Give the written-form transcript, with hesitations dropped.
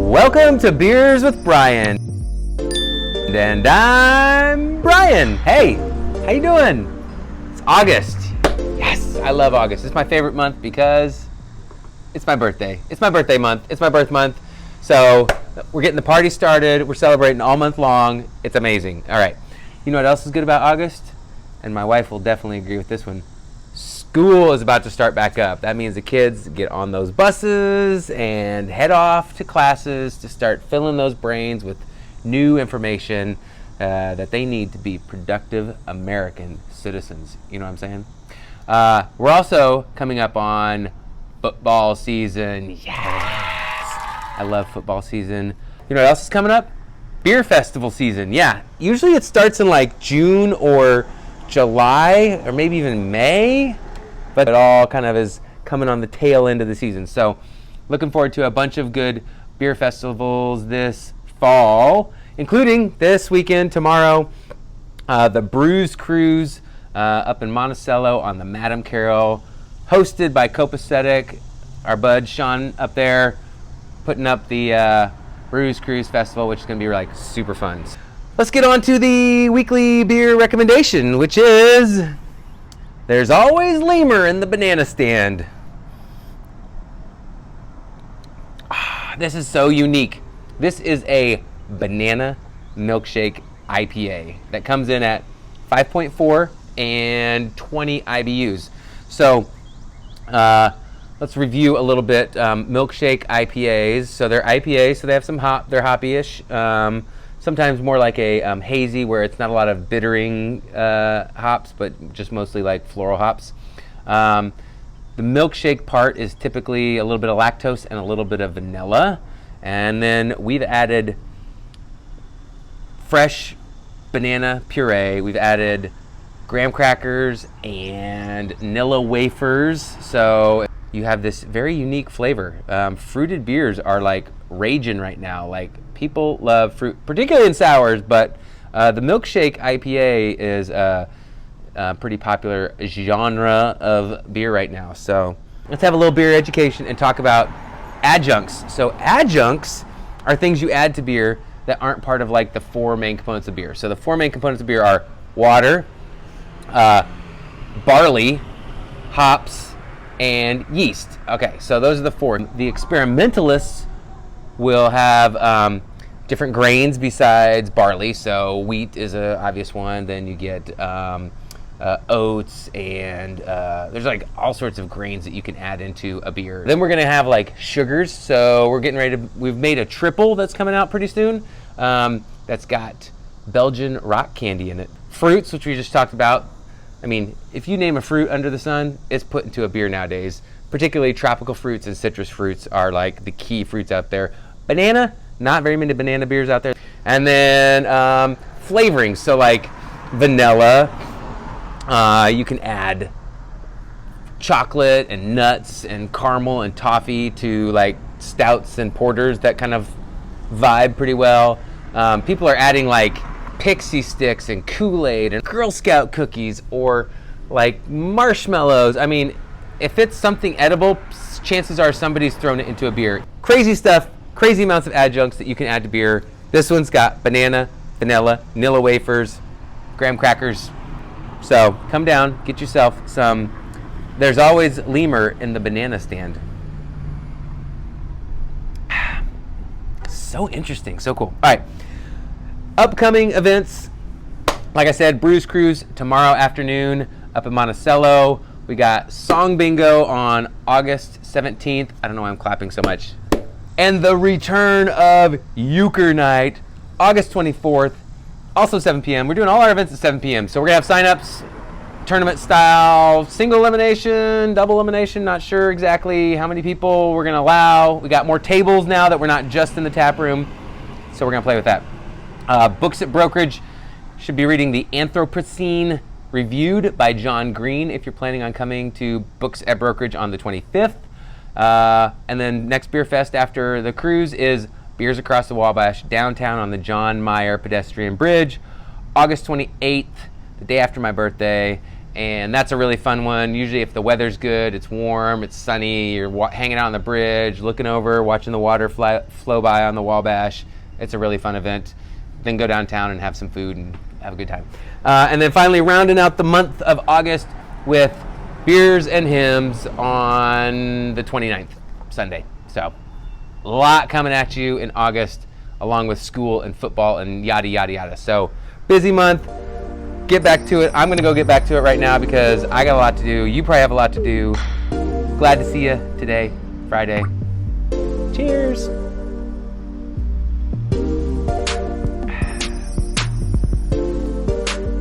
Welcome to Beers with Brian. And I'm Brian. Hey, how you doing? It's August. Yes, I love August. It's my favorite month because it's my birthday. It's my birthday month. It's my birth month. So we're getting the party started. We're celebrating all month long. It's amazing. All right. You know what else is good about August? And my wife will definitely agree with this one. School is about to start back up. That means the kids get on those buses and head off to classes to start filling those brains with new information that they need to be productive American citizens. You know what I'm saying? We're also coming up on football season. Yes! I love football season. You know what else is coming up? Beer festival season. Yeah, usually it starts in like June or July or maybe even May. But it all kind of is coming on the tail end of the season. So looking forward to a bunch of good beer festivals this fall, including this weekend, tomorrow, the Brews Cruise up in Monticello on the Madam Carroll, hosted by Copacetic, our bud Sean up there, putting up the Brews Cruise Festival, which is going to be like super fun. Let's get on to the weekly beer recommendation, which is... There's always lemur in the banana stand. This is so unique. This is a banana milkshake IPA that comes in at 5.4 and 20 IBUs. So let's review a little bit milkshake IPAs. So they're IPAs, so they have some hop. They're hoppy-ish. Sometimes more like a hazy where it's not a lot of bittering hops, but just mostly like floral hops. The milkshake part is typically a little bit of lactose and a little bit of vanilla. And then we've added fresh banana puree. We've added graham crackers and Nilla wafers. So you have this very unique flavor. Fruited beers are like raging right now. Like, people love fruit, particularly in sours, but the milkshake IPA is a pretty popular genre of beer right now. So let's have a little beer education and talk about adjuncts. So adjuncts are things you add to beer that aren't part of like the four main components of beer. So the four main components of beer are water, barley, hops, and yeast. Okay, so those are the four. The experimentalists will have different grains besides barley. So wheat is an obvious one. Then you get oats, and there's like all sorts of grains that you can add into a beer. Then we're gonna have like sugars. So we're getting ready to, we've made a triple that's coming out pretty soon. That's got Belgian rock candy in it. Fruits, which we just talked about. I mean, if you name a fruit under the sun, it's put into a beer nowadays. Particularly tropical fruits and citrus fruits are like the key fruits out there. Banana, not very many banana beers out there. And then flavorings, so like vanilla. You can add chocolate and nuts and caramel and toffee to like stouts and porters that kind of vibe pretty well. People are adding like pixie sticks and Kool-Aid and Girl Scout cookies or like marshmallows. I mean, if it's something edible, chances are somebody's thrown it into a beer. Crazy stuff, crazy amounts of adjuncts that you can add to beer. This one's got banana, vanilla, Nilla wafers, graham crackers. So come down, get yourself some. There's always lemur in the banana stand. So interesting, so cool. All right. Upcoming events, like I said, Brews Cruise tomorrow afternoon up in Monticello. We got Song Bingo on August 17th. I don't know why I'm clapping so much. And the return of Euchre Night, August 24th, also 7 p.m. We're doing all our events at 7 p.m. So we're going to have signups, tournament style, single elimination, double elimination, not sure exactly how many people we're going to allow. We got more tables now that we're not just in the tap room. So we're going to play with that. Books at Brokerage should be reading The Anthropocene Reviewed by John Green if you're planning on coming to Books at Brokerage on the 25th. And then next Beer Fest after the cruise is Beers Across the Wabash downtown on the John Muir Pedestrian Bridge, August 28th, the day after my birthday. and that's a really fun one. Usually if the weather's good, it's warm, it's sunny, you're hanging out on the bridge, looking over, watching the water flow by on the Wabash. It's a really fun event. Then go downtown and have some food and have a good time. And then finally rounding out the month of August with Beers and Hymns on the 29th, Sunday. So a lot coming at you in August, along with school and football and yada, yada, yada. So busy month. Get back to it. I'm going to go get back to it right now because I got a lot to do. You probably have a lot to do. Glad to see you today, Friday. Cheers.